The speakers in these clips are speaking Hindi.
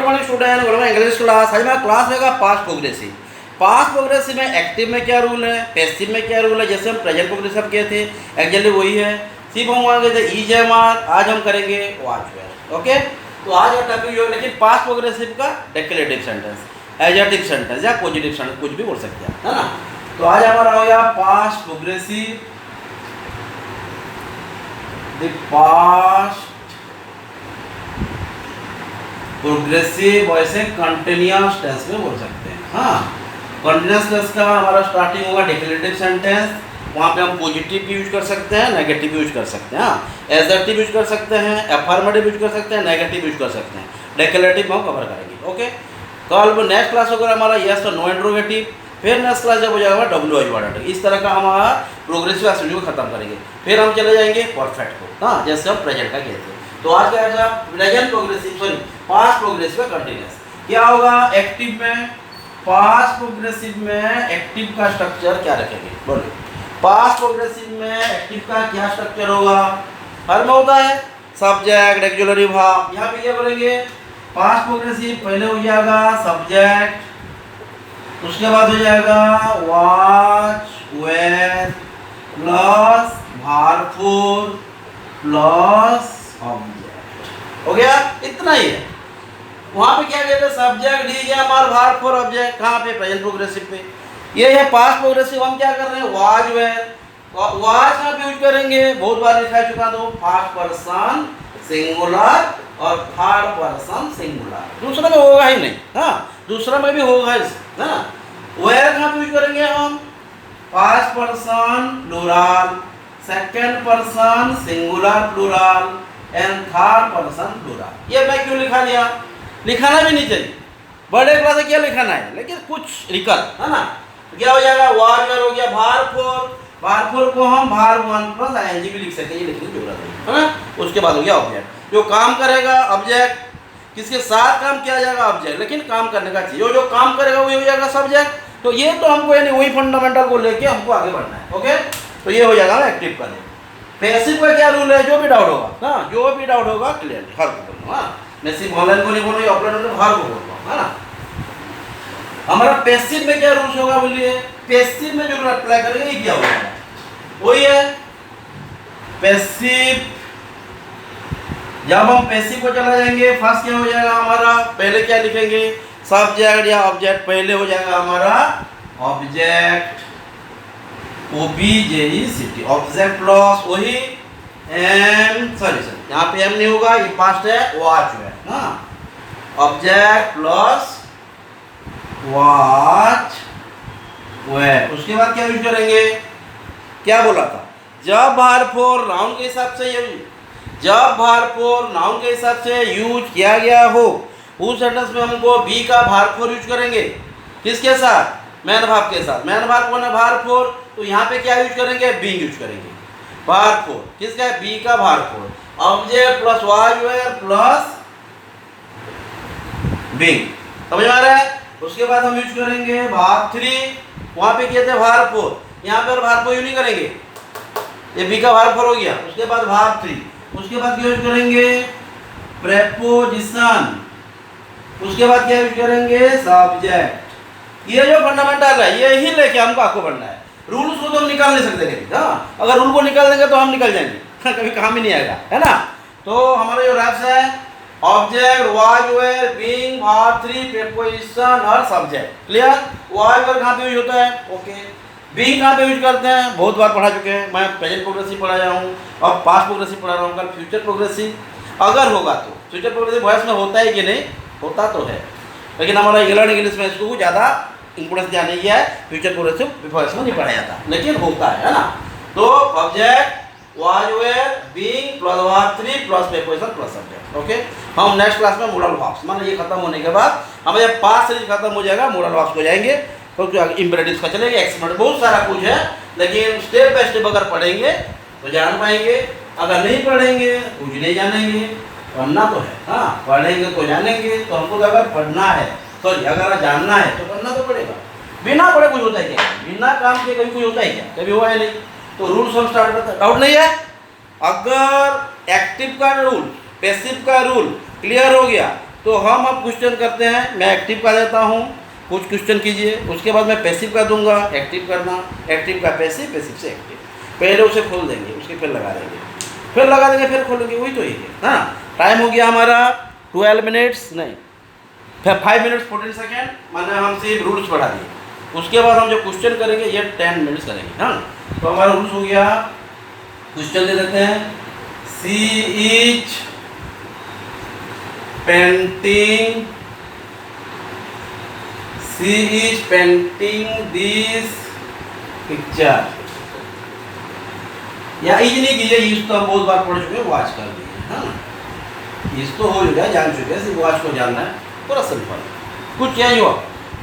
Morning student, welcome English class. आज मेरा क्लास रहेगा पास्ट प्रोग्रेसिव। पास्ट प्रोग्रेसिव में एक्टिव में क्या रूल है, पैसिव में क्या रूल है। जैसे हम प्रेजेंट प्रोग्रेसिव किए थे, एक्चुअली वही है। सिर्फ हम वहाँ गए थे ईज एम आर, आज हम करेंगे वाच वेयर। ओके, तो आज का टॉपिक जो है, लेकिन पास्ट प्रोग्रेसिव का डेक्लेरेटिव सेंटेंस, एडजेक्टिव सेंटेंस या पॉजिटिव सेंटेंस, कुछ भी बोल सकते हैं, है ना। तो आज हमारा हो गया past progressive, the past progressive, वैसे कंटिन्यूअस टेंस में बोल सकते हैं। हाँ, कंटिन्यूअस टेंस का हमारा स्टार्टिंग होगा डेक्लेरेटिव सेंटेंस। वहाँ पे हम पॉजिटिव यूज कर सकते हैं, नेगेटिव यूज कर सकते हैं। हाँ, एडजेक्टिव यूज कर सकते हैं, अफर्मेटिव यूज कर सकते हैं, नेगेटिव यूज कर सकते हैं। डेक्लेरेटिव हम कवर करेंगे। ओके, कल नेक्स्ट क्लास होगा हमारा यस और नो इंट्रोगेटिव। फिर नेक्स्ट क्लास जब हो जाएगा डब्ल्यू एच वर्ड। इस तरह का हमारा प्रोग्रेसिव एक्टिविटी को खत्म करेंगे। फिर हम चले जाएंगे परफेक्ट को। हाँ, जैसे हम प्रेजेंट का कहते हैं। तो आज का ऐसा present progressive, sorry past progressive का कंटिन्यूअस क्या होगा। एक्टिव में, पास्ट प्रोग्रेसिव में एक्टिव का स्ट्रक्चर क्या रखेंगे, बोलो। पास्ट प्रोग्रेसिव में एक्टिव का क्या स्ट्रक्चर होगा। हर में होता है सब्जेक्ट, ऑक्सिलरी वर्ब। यहाँ पे क्या बोलेंगे, पास्ट प्रोग्रेसिव पहले हो जाएगा सब्जेक्ट, उसके बाद हो जाएगा was were plus verb plus object. हो गया, इतना ही है। वहाँ पे क्या कहते हैं, subject D M R verb four object. कहाँ पे, प्रेजेंट प्रोग्रेसिव पे। ये है पास्ट प्रोग्रेसिव। हम क्या कर रहे हैं, वाज वेयर। वाज का यूज करेंगे, बहुत बार दिखा चुका। तो फर्स्ट पर्सन सिंगुलर और थर्ड पर्सन सिंगुलर। दूसरा में होगा ही नहीं। हाँ, दूसरा में भी होगा है ना। वेयर का यूज करेंगे हम, first person plural, second person singular plural and third person plural. ये मैं क्यों लिखा लिया, लिखाना भी नहीं चाहिए। बड़े क्लास में क्या लिखाना है, लेकिन कुछ लिखा है ना। क्या हो जाएगा, वाज वेयर हो गया वर्ब फोर को हम वर्ब वन प्लस आईएनजी भी लिख सकते हैं। ये लिखने की जरूरत है ना। उसके बाद हो गया ऑब्जेक्ट, जो काम करेगा ऑब्जेक्ट। किसके साथ काम किया जाएगा, ऑब्जेक्ट, लेकिन काम करने का चाहिए। जो काम करेगा वही हो जाएगा सब्जेक्ट। तो ये तो हमको यानी वही फंडामेंटल को लेके हमको आगे बढ़ना है। ओके, तो ये हो जाएगा एक्टिव का। पैसिव का क्या रूल है, जो भी डाउट होगा, हाँ, जो भी डाउट होगा क्लियर हर को बोलना। हाँ, मैं सिर्फ ऑनलाइन को नहीं बोल रहा हूँ, ऑफलाइन को हर को बोल रहा हूँ, है ना। हमारा पैसिव में क्या रूल्स होगा, बोलिए। पैसिव में जो अप्लाई करेंगे ये क्या होगा, वही है पैसिव। जब हम पैसिव को चला जाएंगे, फर्स्ट क्या हो जाएगा हमारा, पहले क्या लिखेंगे, सब्जेक्ट या ऑब्जेक्ट। पहले हो जाएगा हमारा ऑब्जेक्ट, OBJECT, ऑब्जेक्ट प्लस वही एम, सॉरी यहाँ पे एम नहीं होगा, ये पास्ट है, वॉच है ना। Object plus was were. उसके बाद क्या यूज करेंगे, क्या बोला था, जब वर्ब फोर नाउन के हिसाब से जब वर्ब फोर नाउन के हिसाब से यूज किया गया हो, उस सेंटेंस में हमको बी का वर्ब फोर यूज करेंगे। किसके साथ, मैन वर्ब के साथ। मैन वर्ब कौन है, वर्ब फोर। तो यहाँ पे क्या यूज करेंगे, बीइंग यूज करेंगे। वर्ब फोर किसका है, बी का verb four. Object plus was were plus being, समझ में आ रहा है। उसके बाद हम यूज करेंगे वर्ब थ्री। वहाँ पे किए थे वर्ब फोर, यहाँ पे वर्ब फोर यूज नहीं करेंगे, ये बी का वर्ब फोर हो गया। उसके बाद वर्ब थ्री, उसके बाद क्या यूज करेंगे, प्रेपोजिशन। उसके बाद क्या यूज करेंगे, सब्जेक्ट। ये जो फंडामेंटल है, ये ही लेके हमको आपको बढ़ना है। रूल्स को तो हम निकाल नहीं सकते कभी। हाँ, अगर रूल को निकाल देंगे तो हम निकल जाएंगे, कभी काम ही नहीं आएगा, है ना। तो हमारा जो रैप्स है, object, was were, being, verb three, preposition और सब्जेक्ट। क्लियर। वाज वेयर कहाँ पे यूज होता है, ओके। बीइंग कहाँ पे यूज करते हैं, बहुत बार पढ़ा चुके हैं। मैं प्रेजेंट प्रोग्रेसिव पढ़ाया हूँ और पास्ट प्रोग्रेसिव पढ़ा रहा हूँ, कल फ्यूचर प्रोग्रेसिव अगर होगा तो। फ्यूचर प्रोग्रेसिव वॉइस में होता है कि नहीं, होता तो है, लेकिन हमारा इंग्लिश में इसको ज़्यादा इंपोर्टेंस दिया नहीं गया है। फ्यूचर प्रोग्रेसिव वॉइस में नहीं पढ़ाया जाता, लेकिन होता है ना। तो object, was were, being plus verb three plus preposition plus subject. Okay, हम नेक्स्ट क्लास में मोडल वर्ब्स, माने ये खत्म होने के बाद हमारे पास सीरीज खत्म हो जाएगा, मोडल वर्ब्स को जाएंगे। तो इंपेरेटिव्स का चलेगा, एक्सपर्ट, बहुत सारा कुछ है, लेकिन स्टेप बाय स्टेप अगर पढ़ेंगे तो जान पाएंगे। अगर नहीं पढ़ेंगे कुछ नहीं जानेंगे। पढ़ना तो है, हाँ, पढ़ेंगे तो जानेंगे। तो हमको अगर पढ़ना है, सॉरी अगर जानना है तो पढ़ना तो पड़ेगा। बिना पढ़े कुछ होता है क्या, बिना काम के कभी कुछ होता है क्या, कभी हुआ है नहीं। तो रूल्स हम स्टार्ट करते हैं, डाउट नहीं है। अगर एक्टिव का रूल, पैसिव का रूल क्लियर हो गया, तो हम अब क्वेश्चन करते हैं, मैं एक्टिव का देता हूँ, कुछ क्वेश्चन कीजिए, उसके बाद मैं पैसिव का दूंगा, एक्टिव करना, एक्टिव का पैसिव, पैसिव से एक्टिव। पहले उसे खोल देंगे, उसके फिर लगा देंगे, फिर लगा देंगे, फिर खोलेंगे, वही तो ही है। हाँ, टाइम हो गया हमारा 12 मिनट्स, नहीं फिर 5 मिनट्स 14 सेकेंड, माने हम सिर्फ रूल्स बढ़ा दिए। उसके बाद हम जो क्वेश्चन करेंगे ये 10 मिनट्स करेंगे। हाँ, तो हमारा रूल्स हो गया, क्वेश्चन दे देते हैं, she is painting, she is painting this picture, या इज नहीं कीजिए, इज तो हम बहुत बार पढ़ चुके हैं, वॉच कर लीजिए। हाँ, इज तो हो गया, जान चुके हैं, सिर्फ वॉच को जानना है, पूरा सिंपल, कुछ चेंज हुआ,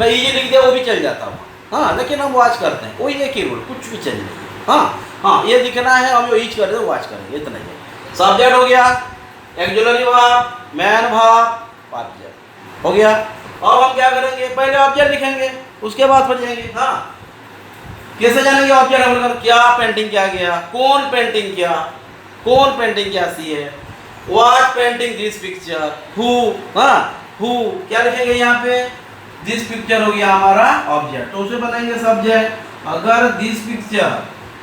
मैं इज लिख दिया वो भी चल जाता हूँ। हाँ, लेकिन हम वॉच करते हैं, वही एक ही रूल, कुछ भी चेंज नहीं। हाँ हाँ, ये दिखना है, हम जो इज कर रहे हैं वॉच करेंगे, इतना ही है। सब्जेक्ट हो गया, auxiliary verb, man verb, object हो गया। अब हम क्या करेंगे, पहले ऑब्जेक्ट लिखेंगे, उसके बाद फिर जाएंगे। हाँ, कैसे जानेंगे ऑब्जेक्ट बोलकर, क्या पेंटिंग किया गया, कौन पेंटिंग किया, कौन पेंटिंग किया सी है, what painting this picture, who, हाँ हु, क्या लिखेंगे यहाँ पे, दिस पिक्चर हो गया हमारा ऑब्जेक्ट, तो उसे बनाएंगे सब्जेक्ट। अगर दिस पिक्चर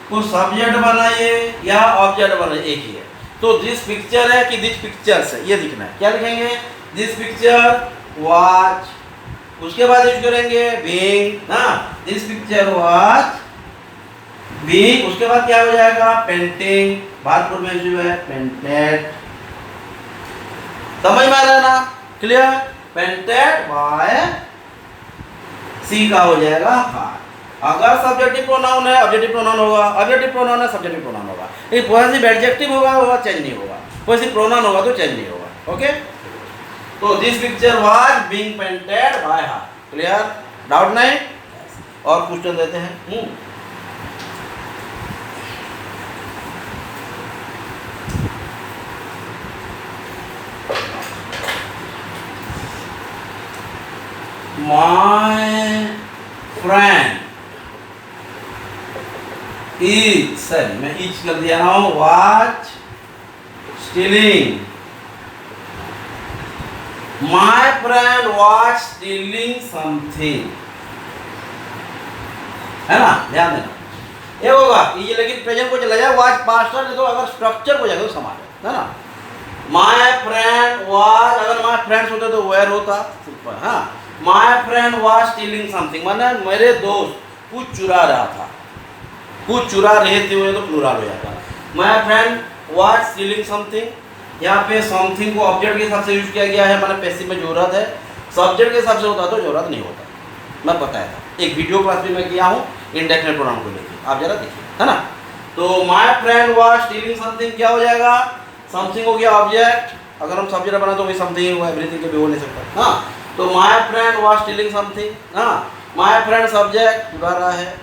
को सब्जेक्ट बनाइए या ऑब्जेक्ट बनाइए, एक ही है, तो दिस पिक्चर है कि दिस पिक्चर्स है, ये लिखना है। क्या लिखेंगे, दिस पिक्चर वॉच, उसके बाद यूज करेंगे बीइंग, हाँ दिस पिक्चर वॉच बीइंग, उसके बाद क्या हो जाएगा, पेंटिंग, भारतपुर में जो है पेंटेड, समझ में आ रहा है ना, क्लियर, पेंटेड बाय, सी का हो जाएगा हार। अगर सब्जेक्टिव प्रोनाउन है ऑब्जेक्टिव प्रोनाउन होगा, ऑब्जेक्टिव प्रोनाउन है सब्जेक्टिव प्रोनाउन होगा, ये पॉजिटिव एडजेक्टिव होगा वो चेंज नहीं होगा, पॉजिटिव प्रोनाउन होगा तो चेंज नहीं होगा। ओके, तो this picture was being painted bye her, clear, doubt नहीं। और क्वेश्चन देते हैं, माय फ्रेंड इज, सॉरी मैं इज कर दिया ना, watch stealing, my friend watch stealing something, है ना, ध्यान देना, ये होगा ये, लेकिन प्रेजेंट को चला जाए, वॉच पास्ट है, तो अगर स्ट्रक्चर को जाएगा तो समान है ना। माय फ्रेंड वॉच, अगर माय फ्रेंड्स होते तो वेयर होता, सिंपल। हाँ, my friend watch stealing something, माने मेरे दोस्त कुछ चुरा रहा था, कुछ चुरा रहे थे, हुए तो प्लूरल हो जाता। My friend watch stealing something, यहाँ पे समथिंग को ऑब्जेक्ट के हिसाब से यूज किया गया है, माने पैसिव में जरूरत है, सब्जेक्ट के हिसाब से होता तो जरूरत नहीं होता, मैं बताया था, एक वीडियो क्लास भी मैं किया हूँ इंडेफिनिट प्रोनाउन को लेकर, आप जरा देखिए, है ना। तो my friend watch stealing something क्या हो जाएगा, समथिंग हो गया ऑब्जेक्ट, अगर हम सब्जेक्ट बना तो वही समथिंग हुआ, एवरीथिंग के भी हो नहीं सकता। हाँ, तो my friend watch stealing something, हाँ माय फ्रेंड सब्जेक्ट चुरा रहा है,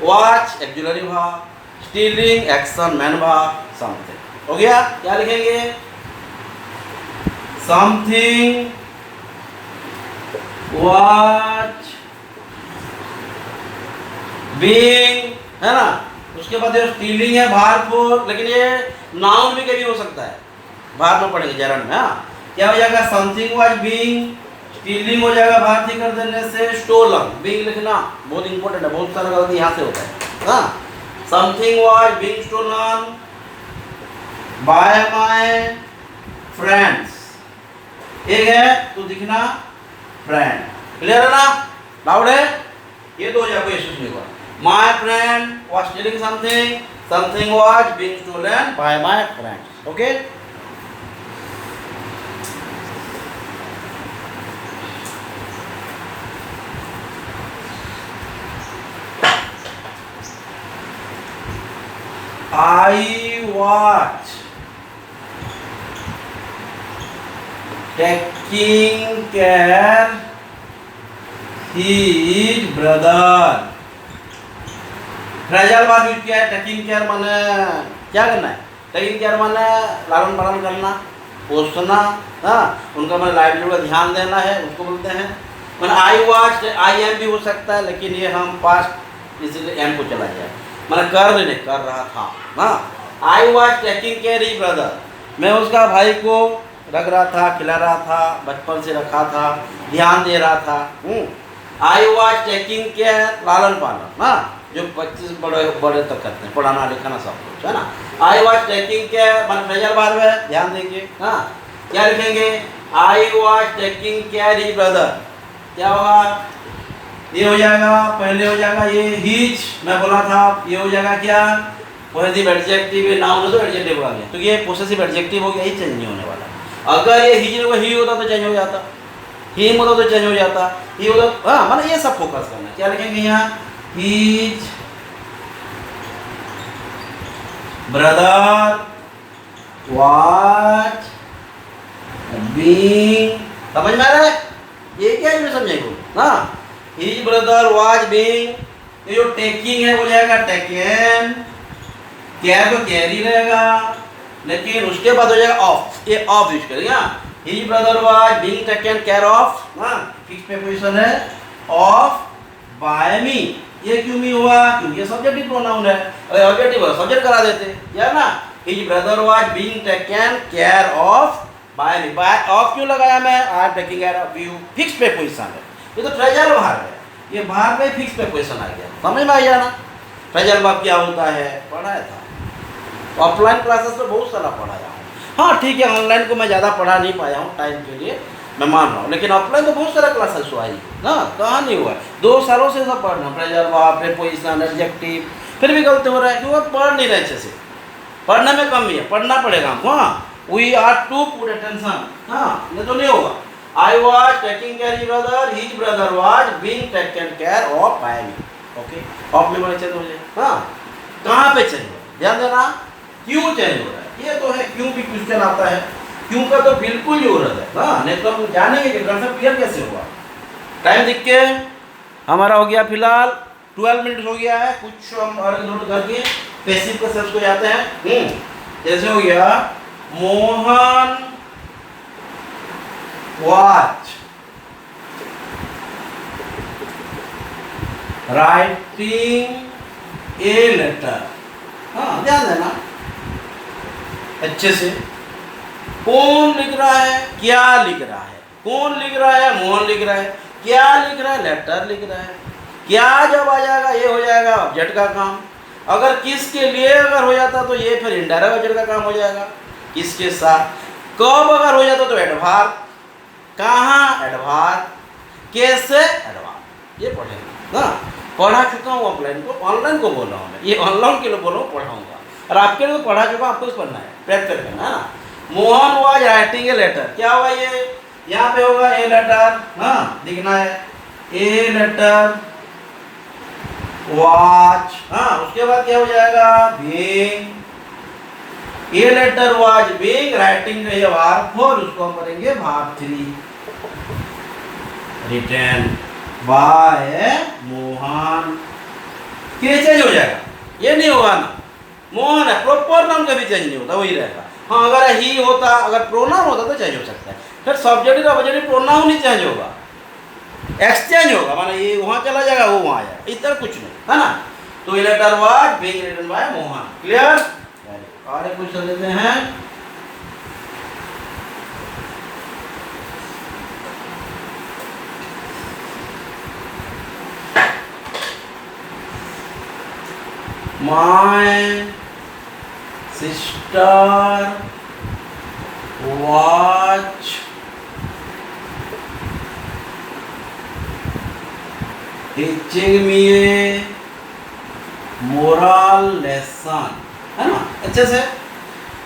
watch auxiliary verb, stealing action man verb, something हो गया। क्या लिखेंगे, समथिंग वॉच बीइंग, है ना, उसके बाद ये स्टीलिंग है भारपुर, लेकिन ये नाउन भी कभी हो सकता है, बाद में पढ़ेंगे जरन में। हाँ, क्या हो जाएगा, समथिंग वॉच बीइंग, स्टीलिंग हो जाएगा भारतीय कर देने से, स्टोलन, बीइंग लिखना बहुत इंपॉर्टेंट है, बहुत सारा गलती यहाँ से होता है। हाँ, something was being stolen by my friends, एक है तो दिखना फ्रेंड, क्लियर है ना, डाउट है, ये तो हो जाएगा, इश्यूज नहीं होगा। My friend was stealing something, something was being stolen by my friends. Okay, I watch taking care his brother, phrasal verb use किया है, टेकिंग केयर माने क्या करना है, टेकिंग केयर माने लालन पालन करना, पोसना, हाँ उनका मैंने लाइवलीहुड का ध्यान देना है, उसको बोलते हैं। मैंने आई वॉच, आई एम भी हो सकता है, लेकिन ये हम पास्ट इसीलिए एम को चला जाए, मैंने कर नहीं कर रहा था। हाँ, I watch taking care he brother, मैं उसका भाई को रख रहा था, खिला रहा था, बचपन से रखा था, ध्यान दे रहा था। आई वॉज टेकिंग केयर, लालन पालन, हाँ, जो 25 बड़े बड़े तक करते हैं, पढ़ाना लिखाना सब कुछ, है ना। आई वॉज टेकिंग केयर मान फ्रेजल वर्ब है, ध्यान देंगे। हाँ, क्या लिखेंगे? आई was taking care his brother, क्या होगा? ये हो जाएगा, पहले हो जाएगा ये हिज, मैं बोला था, ये हो जाएगा क्या? पॉसेसिव एडजेक्टिव, नाउन हो तो एडजेक्टिव आ गया, तो ये पॉसेसिव एडजेक्टिव हो गया, ही चेंज नहीं होने वाला। अगर ये हिज को ही होता तो चेंज हो जाता, ही होता तो चेंज हो जाता, ही होता, हाँ, मतलब ये सब फोकस करना। क्या लिखेंगे यहाँ? हिज ब्रदर वाज बीइंग, समझ में आ रहा है? ये क्या है समझेंगे? हाँ, हिज ब्रदर वाज बीइंग, ये जो टेकिंग है हो जाएगा टेकन, केयर तो केयर ही रहेगा, लेकिन उसके बाद हो जाएगा ऑफ, ये ऑफ यूज करेगा। His brother was being taken care of, हाँ, फिक्स प्रीपोजिशन है, ऑफ बाय मी। ये क्यों नहीं हुआ? क्योंकि ये सब्जेक्टिव प्रोनाउन है, अगर ऑब्जेक्टिव है सब्जेक्ट करा देते, या ना। His brother was being taken care of by me, by of क्यों लगाया मैं? I am taking care of you, fix preposition है, ये तो फ्रेजल वर्ब है, ये वर्ब पे फिक्स प्रीपोजिशन आ गया, समझ में आ गया ना। फ्रेजल वर्ब क्या होता है? पढ़ाया था, ऑफलाइन क्लासेस में बहुत सारा पढ़ाया हूँ। हाँ ठीक है, ऑनलाइन को मैं ज़्यादा पढ़ा नहीं पाया हूँ टाइम के लिए, मैं मान रहा हूँ, लेकिन ऑफलाइन तो बहुत सारा क्लासेस हुआ ही ना, कहाँ नहीं हुआ। 2 सालों से सब पढ़ रहा हूँ, फ्रेजल वर्ब, प्रीपोजिशन, एडजेक्टिव, फिर भी गलती हो रहा है क्योंकि पढ़ नहीं रहे अच्छे से, पढ़ने में कमी है, पढ़ना पड़ेगा हमको। हाँ, we are to put attention, हाँ, नहीं तो नहीं होगा। I was taking care his brother, his brother was being taken care of by me, okay. Of में बड़े चेंज हो जाए, हाँ, कहाँ पे चेंज हो, ध्यान देना, क्यों चेंज हो रहा है, ये तो है क्यों भी क्वेश्चन आता है, क्यों का तो बिल्कुल जरूरत है, हाँ, नहीं तो हम जानेंगे कि कंसेप्ट क्लियर कैसे हुआ। टाइम दिख के हमारा हो गया फिलहाल 12 मिनट हो गया है, कुछ हम और नोट करके पैसिव के सेंस को जाते हैं। जैसे हो गया Mohan was writing a letter, हाँ, ध्यान देना अच्छे से। कौन लिख रहा है, क्या लिख रहा है, कौन लिख रहा है, मोहन लिख रहा है, क्या लिख रहा है, लेटर लिख रहा है। क्या जब आ जाएगा ये हो जाएगा ऑब्जेक्ट का काम, अगर किसके लिए अगर हो जाता तो ये फिर इनडायरेक्ट ऑब्जेक्ट का काम हो जाएगा, किसके साथ। कब अगर हो जाता तो एडवर्ब, कहाँ एडवर्ब, कैसे एडवर्ब, ये पढ़ेंगे ना। पढ़ा चुका हूँ ऑफलाइन को, ऑनलाइन को बोल रहा हूँ मैं, ये ऑनलाइन के लिए बोल रहा हूँ, पढ़ाऊँगा, और आपके लिए तो पढ़ा चुका, आपको पढ़ना है, प्रैक्टिस करना है ना। Mohan was writing a letter, क्या हुआ ये, यहाँ पे होगा ए लेटर, हाँ, दिखना है ए लेटर वाज, हाँ, उसके बाद क्या हो जाएगा being, a letter was being writing है वर्ब 4, उसको हम करेंगे वर्ब 3, रिटन बाय मोहन, ये चेंज हो जाएगा, ये नहीं होगा ना। मोहन है, प्रॉपर नाउन कभी चेंज नहीं होता, वही रहेगा। हाँ, अगर ही होता, अगर प्रोनाउन होता तो चेंज हो सकता है, फिर सब्जेक्ट का ऑब्जेक्ट प्रोनाउन ही चेंज होगा, एक्सचेंज होगा, माना ये वहाँ चला जाएगा, वो वहाँ आएगा, इस तरह कुछ नहीं है ना। तो ये letter was being written by Mohan, clear. और एक क्वेश्चन लेते हैं, My sister was teaching me a moral lesson, है ना, अच्छे से।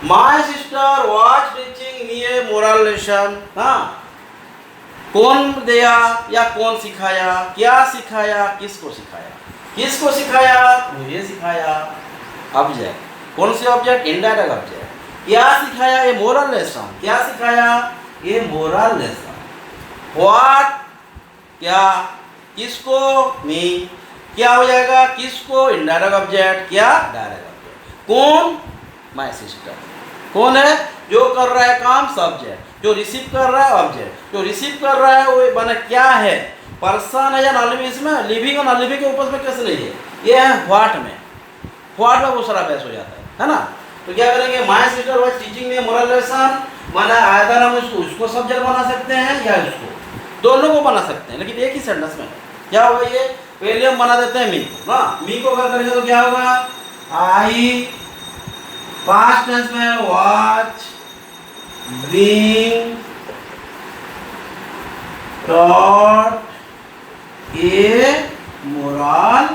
My sister was teaching me a moral lesson, हाँ, कौन दिया या कौन सिखाया, क्या सिखाया, किसको सिखाया, किसको सिखाया, मुझे सिखाया, ऑब्जेक्ट, कौन से ऑब्जेक्ट, इनडायरेक्ट ऑब्जेक्ट। क्या सिखाया, ये मोरल लेसन, क्या सिखाया, ये मोरल लेसन। व्हाट, क्या, किसको, मी, क्या हो जाएगा, किसको, इनडायरेक्ट ऑब्जेक्ट, क्या डायरेक्ट ऑब्जेक्ट। कौन, माय सिस्टर, कौन है, जो कर रहा है काम, सब्जेक्ट, जो रिसीव कर रहा है ऑब्जेक्ट, जो रिसीव कर रहा है वो बना क्या है, पर्सन है या नॉन लिविंग, इसमें लिविंग और नॉन लिविंग के ऊपर में कैसे नहीं है, ये है व्हाट में, व्हाट में बहुत सारा बहस हो जाता है ना। तो क्या करेंगे, my sister was teaching me moral lesson, माना आयदर हम उसको सब्जेक्ट बना सकते हैं या इसको, दोनों को बना सकते हैं, लेकिन एक ही सेंटेंस में। क्या होगा ये, पहले हम बना देते हैं मी को ना, मी को अगर करेंगे तो क्या होगा, आई पास्ट टेंस में watch being taught a moral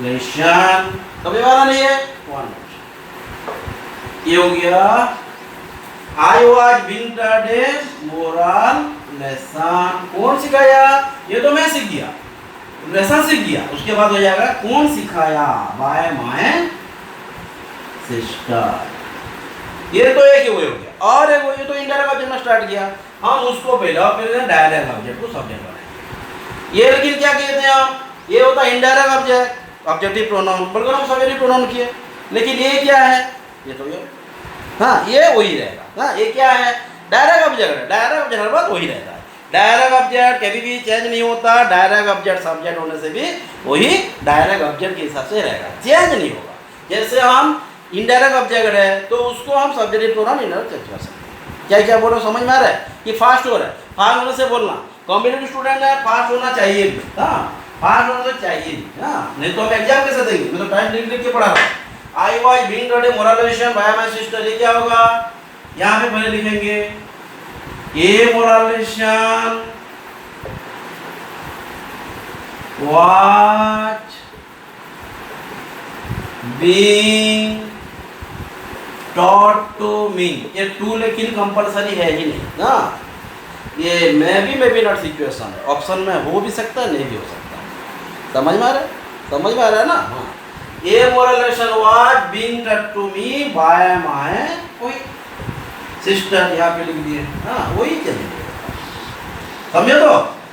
lesson, कभी वाला नहीं है वन, ये हो गया आई was being taught a moral lesson. कौन सिखाया, ये तो मैं सीख गया, लेसन सीख गया, उसके बाद हो जाएगा कौन सिखाया, बाय माय सिस्टर। ये तो एक ही वो हो गया, और एक वो ये तो इनडायरेक्ट ऑब्जेक्ट में स्टार्ट किया, हम उसको पहले और फिर डायरेक्ट ऑब्जेक्ट को सब्जेक्ट बनाएंगे। ये लेकिन क्या कहते हैं हम, ये होता है इनडायरेक्ट ऑब्जेक्ट, ऑब्जेक्टिव प्रोनाउन, बल्कि हम सब्जेक्टिव प्रोनाउन किए, लेकिन ये क्या है, ये तो ये हाँ ये वही रहेगा। हाँ ये क्या है, डायरेक्ट ऑब्जेक्ट है, डायरेक्ट ऑब्जेक्ट हर बात वही रहता है, डायरेक्ट ऑब्जेक्ट कभी भी चेंज नहीं होता, डायरेक्ट ऑब्जेक्ट सब्जेक्ट होने से भी वही डायरेक्ट ऑब्जेक्ट के हिसाब से रहेगा, चेंज नहीं होगा। जैसे हम इनडायरेक्ट ऑब्जेक्ट है तो उसको हम सब्जेक्टिव प्रोनाउन इनडायरेक्ट चेंज कर सकते हैं। क्या क्या बोल रहे हो, समझ में आ रहा है कि फास्ट हो रहा है, फास्ट होने से बोलना, कॉम्पिटिटिव स्टूडेंट है फास्ट होना चाहिए भी, हाँ फास्ट होना तो चाहिए भी, हाँ नहीं तो हम एग्जाम कैसे देंगे, मैं तो टाइम लिख के पढ़ा रहा हूँ। I was being taught a moral lesson by my sister, ये क्या होगा, यहाँ पे पहले लिखेंगे a moral lesson was being taught to me, ये टू लेकिन कंपलसरी है ही नहीं ना, ये मैं भी नॉट सिचुएशन है, ऑप्शन में हो भी सकता है नहीं भी हो सकता है, समझ में आ रहा है, समझ में आ रहा है ना। हाँ a moral lesson was being taught to me by my कोई सिस्टर, यहाँ पे लिख दिए, हाँ वही चलिए समझे।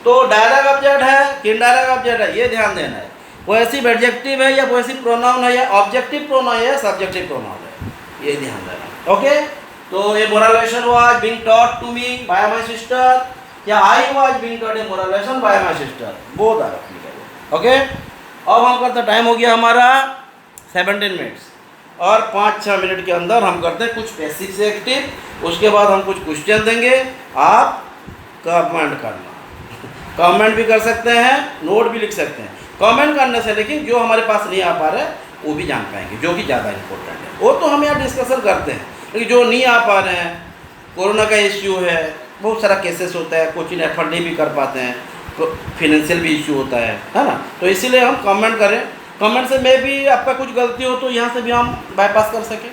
तो डायरेक्ट ऑब्जेक्ट है कि इनडायरेक्ट ऑब्जेक्ट है, ये ध्यान देना है, पॉसेसिव एडजेक्टिव है या पॉसेसिव प्रोनाउन है या ऑब्जेक्टिव प्रोनाउन है या सब्जेक्टिव प्रोनाउन है, ये ध्यान देना। ओके, तो ये moral lesson was being taught to me by my sister या I was being taught a moral lesson by my sister, both are applicable. Okay, अब हम करते, टाइम हो गया हमारा 17 मिनट्स और 5-6 मिनट के अंदर हम करते हैं कुछ पैसिव से एक्टिव, उसके बाद हम कुछ क्वेश्चन देंगे, आप कमेंट करना, कमेंट भी कर सकते हैं, नोट भी लिख सकते हैं। कमेंट करने से लेकिन जो हमारे पास नहीं आ पा रहे वो भी जान पाएंगे, जो कि ज़्यादा इम्पोर्टेंट है, वो तो हम यहाँ डिस्कशन करते हैं, लेकिन जो नहीं आ पा रहे हैं, कोरोना का इश्यू है, बहुत सारा केसेस होता है, कोचिंग एफर्ट नहीं भी कर पाते हैं, तो फाइनेंशियल भी इश्यू होता है ना, तो इसीलिए हम कमेंट करें, कमेंट से मैं भी आपका कुछ गलती हो तो यहाँ से भी हम बाईपास कर सकें,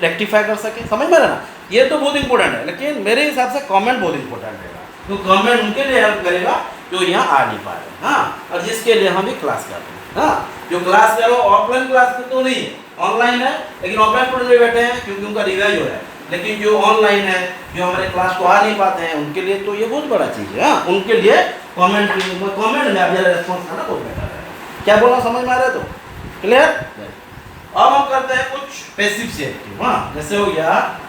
रेक्टिफाई कर सकें, समझ में ना, ये तो बहुत इंपॉर्टेंट है, लेकिन मेरे हिसाब से कमेंट बहुत इंपॉर्टेंट रहेगा, तो कमेंट उनके लिए हेल्प करेगा जो यहाँ आ नहीं पा रहे, हाँ, और जिसके लिए हम भी क्लास कर रहे हैं, हाँ, जो क्लास करो ऑफलाइन क्लास तो नहीं है, ऑनलाइन है, लेकिन ऑफलाइन स्टूडेंट भी बैठे हैं क्योंकि उनका रिवाइज हो रहा है, लेकिन जो ऑनलाइन है, जो हमारे क्लास को आ नहीं पाते हैं, उनके लिए तो ये बहुत बड़ा चीज़ है, हाँ, उनके लिए कमेंट में आप जरा रेस्पॉन्स करना बहुत बेटर है। क्या बोलना समझ में आ रहा है, तो क्लियर। अब हम करते हैं कुछ पैसिव से एक्टिव, हाँ, जैसे हो गया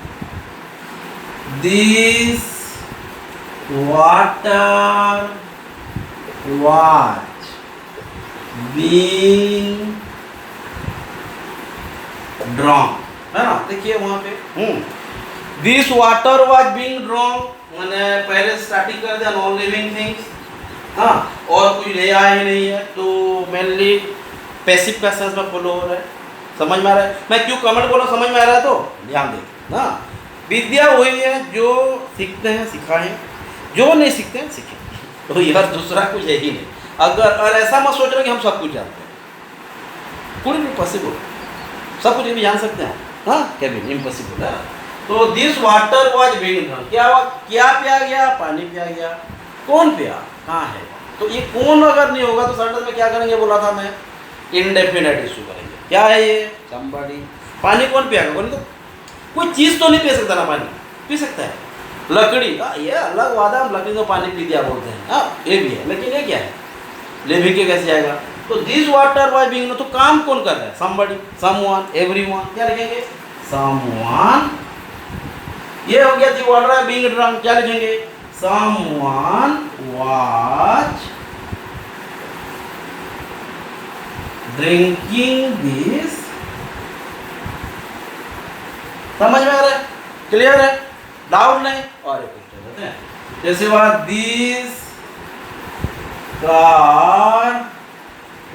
दिस वाटर वाच बीइंग ड्रॉन्क, है ना, देखिए वहां पे दिस वाटर वाज बीइंग ड्रॉन्क, मैंने पहले स्टार्टिंग कर दिया नॉन लिविंग थिंग्स, हाँ, और कोई ले आया ही नहीं है, तो मेनली पैसिव क्वेश्चंस में फॉलो हो रहा है, समझ में आ रहा है, मैं क्यों कमेंट बोला समझ में आ रहा है, तो ध्यान दें, हाँ, विद्या वही है जो सीखते हैं सिखाएं, जो नहीं सीखते हैं सीखें, तो यार दूसरा कुछ है ही नहीं। अगर और ऐसा मत सोच रहे कि हम सब कुछ जानते हैं, पूरी इम्पॉसिबल, सब कुछ भी जान सकते हैं, हाँ, क्या भी इम्पॉसिबल है। तो this water was being drunk, क्या हुआ, क्या पिया गया, पानी पिया गया, कौन पिया, कहाँ है, तो ये कौन अगर नहीं होगा तो सेंटेंस में क्या करेंगे, बोला था मैं इंडेफिनिट इशू करेंगे, क्या है ये, समबडी, पानी कौन पियागा, कौन, तो कोई चीज़ तो नहीं पी सकता ना, पानी पी सकता है, लकड़ी, ये अलग वादा, हम लकड़ी को पानी पी दिया बोलते हैं, हाँ ये भी है, लेकिन ये क्या है, लिविंग के कैसे आएगा, तो दिस वाटर वाज बीइंग, तो काम कौन कर रहा है, समबडी, समवन, एवरीवन, क्या लिखेंगे, समवन, ये हो गया दी वाटर बीइंग ड्रंक, क्या लिखेंगे, समवन वाज ड्रिंकिंग दिस, समझ में आ रहा है, क्लियर है, डाउट नहीं और एक क्वेश्चन देते हैं, जैसे बात this car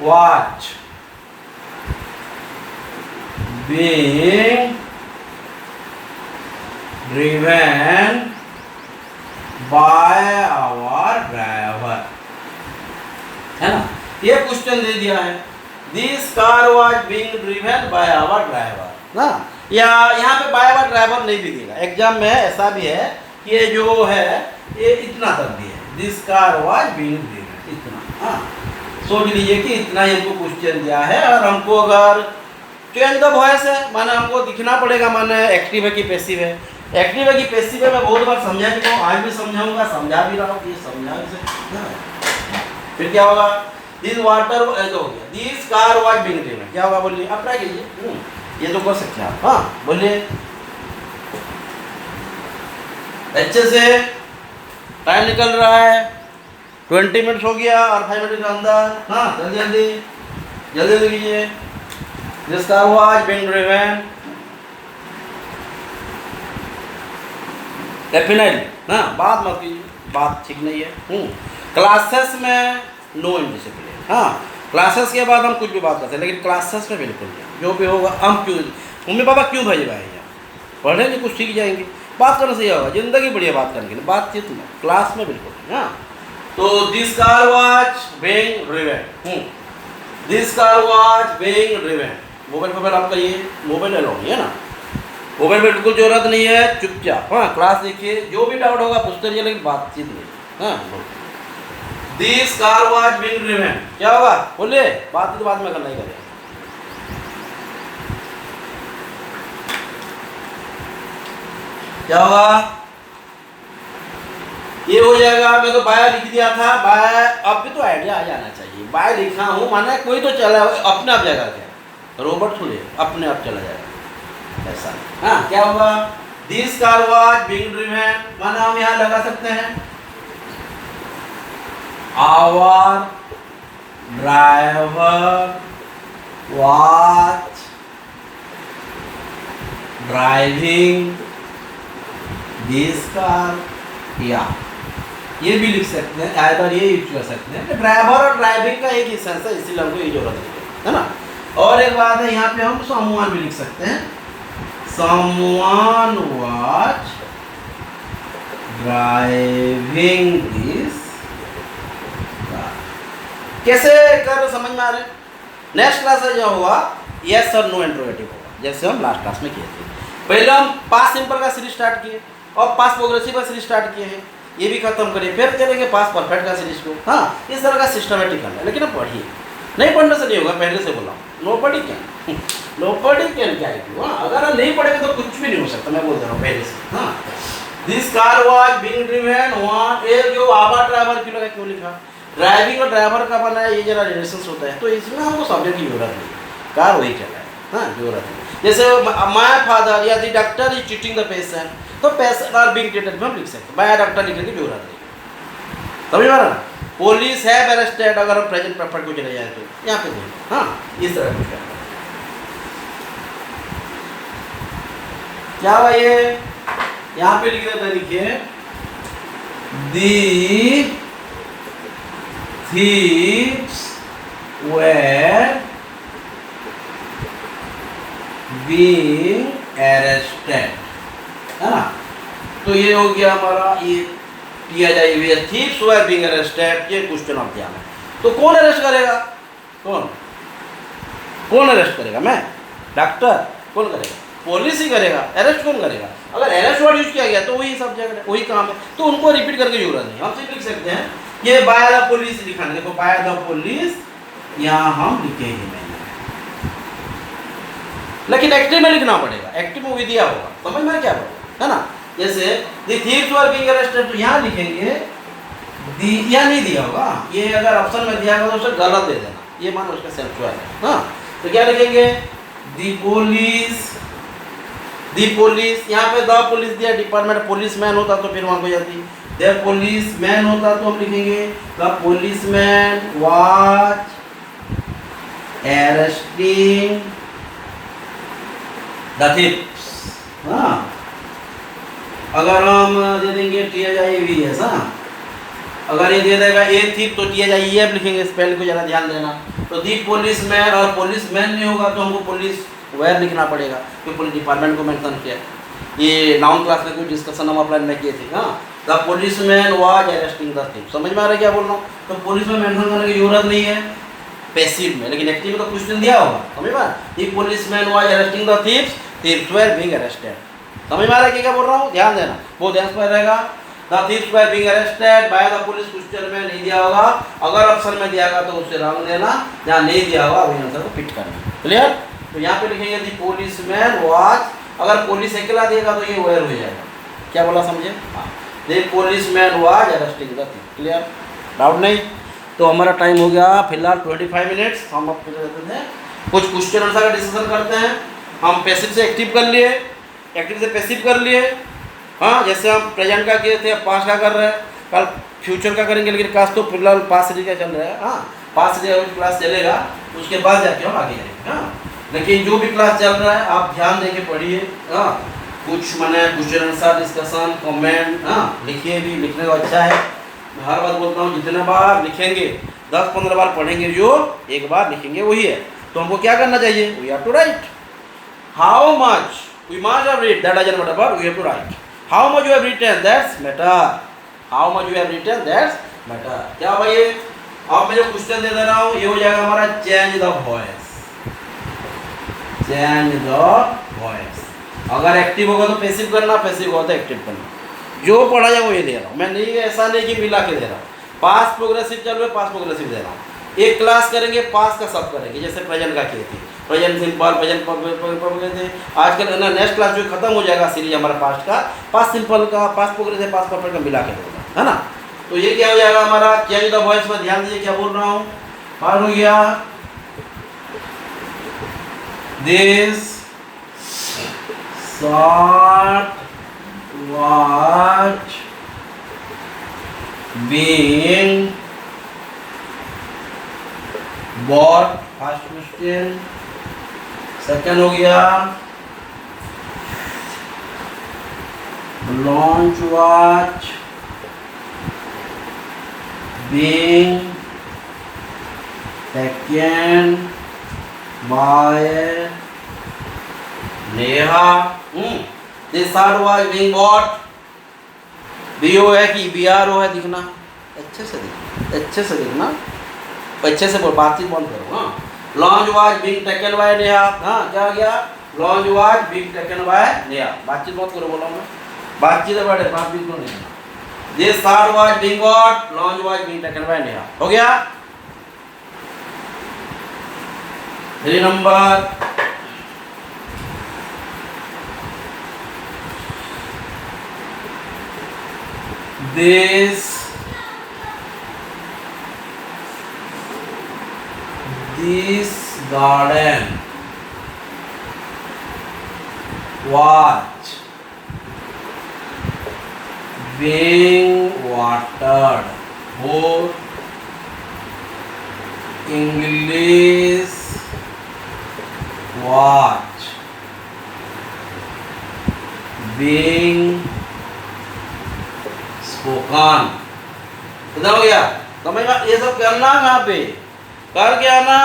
watch being driven by our driver, है ना। ये क्वेश्चन दे दिया है, this car was being driven by our driver ना, या यहाँ पे बाय आवर ड्राइवर नहीं भी देगा। एग्जाम में ऐसा भी है कि ये जो है ये इतना तक भी है, this car was being driven इतना। हाँ, सोच लीजिए कि इतना ही हमको क्वेश्चन दिया है, और हमको अगर चेंज द वॉइस है माने हमको दिखना पड़ेगा, माने एक्टिव है कि पैसिव है। एक्टिव है कि पैसिव है मैं बहुत बार समझा चुका हूँ, आज भी समझाऊंगा, समझा भी रहा हूँ, ये समझा भी सकते हैं। फिर क्या होगा, दिस वाटर ऐसा हो गया, this car was being driven, क्या होगा बोलिए, आप ट्राई कीजिए, ये तो कर सकते हैं आप। हाँ बोलिए अच्छे से, टाइम निकल रहा है, 20 मिनट हो गया और 5 मिनट के अंदर। हाँ जल्दी जल्दी जल्दी जल्दी कीजिए, this car was being driven definitely. हाँ बात मत कीजिए, बात ठीक नहीं है। क्लासेस में नो इंडिसिप्लिन। हाँ क्लासेस के बाद हम कुछ भी बात करते हैं, लेकिन क्लासेस में बिल्कुल नहीं। जो भी होगा हम क्यों, मम्मी पापा क्यों भेज पाए यहाँ, पढ़ेंगे कुछ सीख जाएंगे, बात करने से होगा, जिंदगी बढ़िया बात करने के लिए, बातचीत में, क्लास में बिल्कुल नहीं। हाँ तो this car was being driven, this car was being driven. Mobile पर आप करिए, मोबाइल अलाउड है ना, मोबाइल में बिल्कुल जरूरत नहीं है, चुपचाप। हाँ क्लास देखिए, जो भी डाउट होगा पूछते रहिए, लेकिन बातचीत नहीं। हाँ this car was being driven, क्या होगा बोलिए, बात तो बाद में करना ही करेगा। क्या होगा, ये हो जाएगा। मैं तो बाय लिख दिया था, बाय, अब भी तो आइडिया आ जाना चाहिए। बाय लिखा हूँ माने कोई तो चला अपने आप जाएगा, क्या रोबोट थोड़े अपने आप चला जाएगा ऐसा। हाँ क्या होगा, this car was being driven माने हम यहाँ लगा सकते हैं our driver was driving this car, या ये भी लिख सकते हैं, आइदर ये यूज कर सकते हैं। ड्राइवर और ड्राइविंग का एक ही सेंस है, इसीलिए हमको ये जरूरत है ना। और एक बात है, यहाँ पे हम समवन भी लिख सकते हैं, someone watch driving this car. कैसे कर समझ में आ रहे हैं। नेक्स्ट क्लास में जो हुआ यस और नो इंट्रोगेटिव होगा, जैसे हम लास्ट क्लास में किए थे। पहले हम पास्ट सिंपल का सीरीज स्टार्ट किए और पास्ट प्रोग्रेसिव का सीरीज स्टार्ट किए हैं, ये भी खत्म करिए, फिर चलेंगे पास्ट परफेक्ट का सीरीज को। हाँ इस तरह का सिस्टमेटिक करना है, लेकिन अब पढ़िए, नहीं पढ़ने से नहीं होगा, पहले से बोला नोबडी कैन, नोबडी कैन क्या है। हाँ अगर हम नहीं पढ़ेंगे तो कुछ भी नहीं हो सकता, मैं बोल रहा हूँ पहले से। हाँ this car was being driven, वहाँ ये जो आवर ड्राइवर क्यों लगा, क्यों लिखा, ड्राइविंग और ड्राइवर का बना है, ये जरा रिलेशन होता है, तो इसमें हमको सब्जेक्ट की जरूरत नहीं, कार वही चला है। हाँ जरूरत है, जैसे माय फादर या the doctor is treating the patient, तो पेशेंट आर बीइंग ट्रीटेड में हम लिख सकते हैं, बाय डॉक्टर लिखने की जरूरत नहीं। समझ में आ रहा ना, पुलिस है अरेस्टेड, अगर हम प्रेजेंट परफेक्ट को चले जाए तो यहाँ पे नहीं। हाँ इस तरह कुछ करना क्या हुआ, ये यहाँ पे लिख देता है, लिखिए दी thieves were being arrested, है ना। तो ये हो गया हमारा, ये किया जाए हुई है, thieves were being arrested, ये क्वेश्चन ऑफ ध्यान है। तो कौन अरेस्ट करेगा, कौन अरेस्ट करेगा, मैं, डॉक्टर, कौन करेगा, पुलिस ही करेगा। अरेस्ट कौन करेगा, अगर अरेस्ट वर्ड यूज किया गया तो वही सब्जेक्ट है, वही काम है, तो उनको रिपीट करके जरूरत नहीं, हम सिर्फ लिख सकते हैं ये बाय द पुलिस लिखाना। देखो बाय द पुलिस यहाँ हम लिखेंगे नहीं, लेकिन एक्टिव में लिखना पड़ेगा, एक्टिव में भी दिया होगा, समझ में क्या पड़ेगा, है ना। जैसे the thieves were being arrested, तो यहाँ लिखेंगे यहाँ नहीं दिया होगा, ये अगर ऑप्शन में दिया होगा तो उसे गलत दे देना, ये मानो उसका सेल्फ चॉइस है। हाँ तो क्या लिखेंगे, द पुलिस, यहाँ पे द पुलिस दिया, डिपार्टमेंट पुलिस मैन होता तो फिर वहाँ को जाती, द पुलिस मैन होता तो हम लिखेंगे the police man watch arresting the thieves. हाँ अगर हम दे देंगे THIEVS, हाँ, अगर ये दे देगा ए थीप तो THIEF लिखेंगे, स्पेल को ज़रा ध्यान देना। तो दी पुलिसमैन, और पुलिसमैन नहीं होगा तो हमको पुलिस वेयर लिखना पड़ेगा, क्योंकि पुलिस डिपार्टमेंट को मेंशन किया। ये नाउन क्लास में कुछ डिस्कशन हम अपना में किए थे। हाँ, the policeman was arresting the thief. समझ में आ रहा है क्या बोल रहा हूँ? तो पुलिस में मेंशन करने की जरूरत नहीं है पैसिव में, लेकिन एक्टिव में तो क्वेश्चन दिया होगा। समझ में? The policeman was arresting the thieves, thieves were being arrested. समझ में आ रहा है क्या बोल रहा हूँ? ध्यान देना, वो ध्यान पर रहेगा। The thieves were being arrested by the police, question में नहीं दिया होगा। अगर ऑप्शन में दिया होगा तो उससे रंग देना, जहाँ नहीं दिया होगा वही आंसर को फिट करना। क्लियर? तो यहाँ पे लिखेंगे दी पुलिसमैन वाज, अगर पुलिस अकेला देगा तो ये वेयर हो जाएगा। क्या बोला समझे? हाँ, the policeman was arresting the thief. Clear? Doubt नहीं? तो हमारा टाइम हो गया फिलहाल 25 मिनट्स। हम अब करते हैं कुछ क्वेश्चन आंसर का डिस्कशन करते हैं। हम पैसिव से एक्टिव कर लिए, एक्टिव से पैसिव कर लिए। हाँ, जैसे हम प्रेजेंट का किए थे, पास्ट का कर रहे हैं, कल फ्यूचर का करेंगे, लेकिन क्लास तो फिलहाल पास्ट का चल रहा है। हाँ, पास्ट क्लास चलेगा, उसके बाद जाके हम आगे जाएंगे। हाँ, लेकिन जो भी क्लास चल रहा है आप ध्यान दे के पढ़िए। हाँ, कुछ मैंने क्वेश्चन आंसर डिस्कशन कमेंट लिखिए भी, लिखने का अच्छा है। मैं हर बार बोलता हूँ जितने बार लिखेंगे 10-15 बार पढ़ेंगे, जो एक बार लिखेंगे वही है। तो हमको क्या करना चाहिए? We have to write how much we must have read, that doesn't matter, but we have to write how much you have written, that's matter. How much you have written, that's matter. क्या भाई? अब मैं जो क्वेश्चन दे दे रहा हूँ ये हो जाएगा हमारा change the voice. Change the voice. अगर एक्टिव होगा तो पैसिव करना, पैसिव होगा तो एक्टिव करना। जो पढ़ा जाए वो ये दे रहा हूँ मैं, नहीं ऐसा नहीं कि मिला के दे रहा हूँ। पास्ट प्रोग्रेसिव चल रहा है, पास्ट प्रोग्रेसिव दे रहा हूँ। एक क्लास करेंगे पास्ट का सब करेंगे, जैसे प्रेजेंट का किए थे, प्रेजेंट सिंपल, प्रेजेंट थे। आजकल ना नेक्स्ट क्लास जो खत्म हो जाएगा सीरीज हमारा पास्ट का, पास्ट सिंपल का, पास्ट प्रोग्रेसिव, पास्ट परफेक्ट का मिला के देगा, है ना। तो ये क्या हो जाएगा हमारा चेंज द वॉइस में। ध्यान दीजिए क्या बोल रहा हूँ। बात हो गया, this short watch being bought, first question. Second हो गया launch watch being taken by Neha. This third watch being bought, BO है कि BRO है, दिखना अच्छे से, दिखना अच्छे से, दिखना अच्छे से, बातचीत बंद करो। हाँ, launch was being taken by Neha. हाँ, क्या हो गया? Launch was being taken by Neha. बातचीत मत करो, बोला मैं बातचीत है, बड़े बातचीत को नहीं। This third was being what, launch was being taken by Neha. हो गया? 3 number, this garden was being watered for English was being spoken. इधर हो गया समझ में? ये सब करना यहाँ पे, करके आना,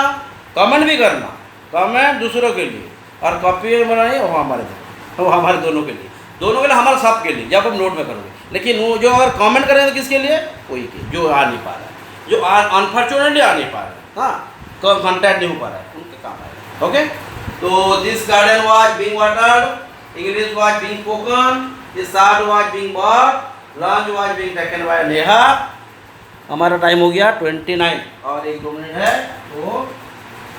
कमेंट भी करना, कमेंट दूसरों के लिए, और कॉपी बनाइए वो हमारे दोनों के लिए, हमारे सब के लिए, जब हम नोट में करोगे। लेकिन वो जो अगर कमेंट करेंगे तो किसके लिए? वही के जो आ नहीं पा रहा है, जो अनफॉर्चुनेटली आ नहीं पा रहा है, हाँ, तो कॉन्टैक्ट नहीं हो पा रहा है, उनके काम आएगा। ओके, तो this garden was being watered, English was being spoken, this shirt was being bought, launch was being taken by Neha. हमारा टाइम हो गया 29 और 1-2 मिनट है, तो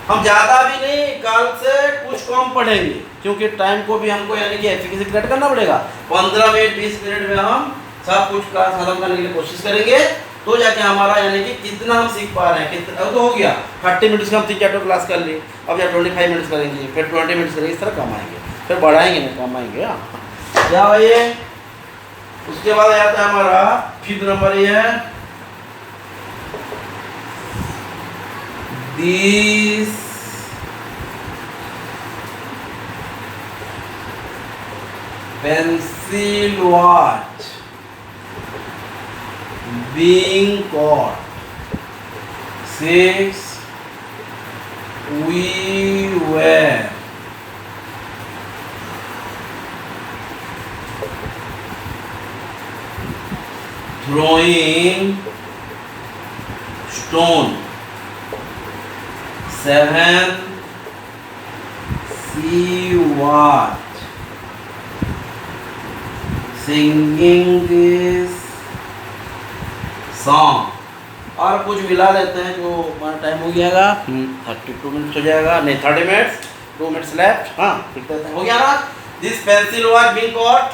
हम ज़्यादा भी नहीं, कल से कुछ कम पढ़ेंगे, क्योंकि टाइम को भी हमको यानी कि एफिशिएंसी क्रिएट करना पड़ेगा। 15 मिनट 20 मिनट में हम सब कुछ क्लास खत्म करने के लिए कोशिश करेंगे, तो जाके हमारा यानी कि कितना हम सीख पा रहे हैं, कितना। अब तो हो गया 30 मिनट्स का हम 3-4 क्लास कर लिए, अब या 25 मिनट्स करेंगे, फिर 20 मिनट्स करेंगे, इस तरह कम आएंगे, फिर बढ़ाएंगे नहीं, कम आएंगे। हाँ, क्या भाई? उसके बाद आता है हमारा 5th नंबर, ये है this pencil pencil was being caught. 6. We were throwing stone. 7. She was singing this song. और कुछ मिला देते हैं जो हमारा टाइम हो गयागा 32 मिनट्स हो जाएगा, नहीं 30 मिनट्स, 2 मिनट्स लेफ्ट। हाँ लिख देते हैं, हो गया ना। This pencil was being caught,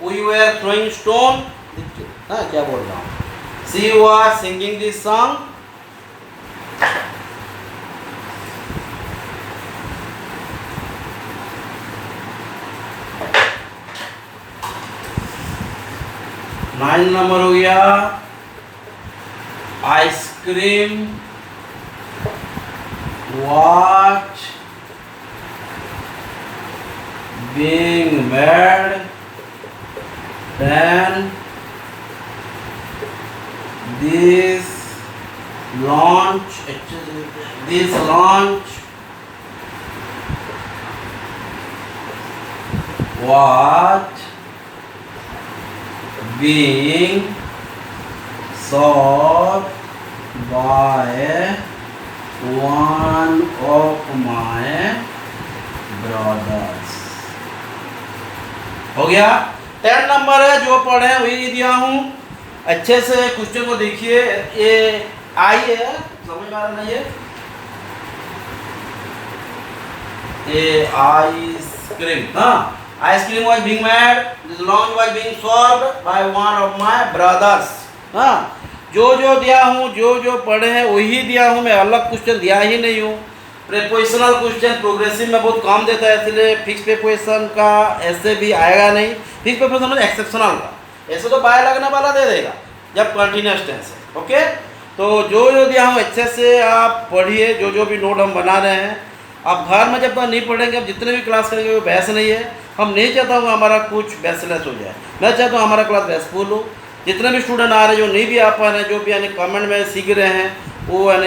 we were throwing stone. हाँ क्या बोल रहा हूँ, she was singing this song, nine number हो गया ice cream was being made. 10. This launch was being shot by one of my brothers। हो गया। 10 नंबर है जो पढ़े वही दिया हूँ, अच्छे से क्वेश्चन को देखिए। ये आई है, समझ में आ रहा है, ये आइसक्रीम। हाँ, ice cream was being made, this launch was being solved by one of my brothers। हाँ, जो दिया हूँ, जो पढ़े हैं वही दिया हूँ, मैं अलग क्वेश्चन दिया ही नहीं हूँ। प्रीपोजिशनल क्वेश्चन प्रोग्रेसिव में बहुत कम देता है, इसलिए फिक्स प्रीपोजिशन का ऐसे भी आएगा नहीं। फिक्स प्रीपोजिशन मतलब एक्सेप्शनल का, ऐसे तो बाय लगने वाला दे देगा जब कंटिन्यूअस टेंस है। ओके, तो जो दिया हूँ अच्छे से आप पढ़िए, जो भी नोट हम बना रहे हैं। आप घर में जब तक नहीं पढ़ेंगे, अब जितने भी क्लास करेंगे वो बहस नहीं है। हम नहीं चाहता हूँ हमारा कुछ बैचलेस हो जाए, मैं चाहता हूँ हमारा क्लास बैचफुल हो। जितने भी स्टूडेंट आ रहे हैं, जो नहीं भी आ पा रहे हैं, जो भी यानी कमेंट में सीख रहे हैं, वो यानी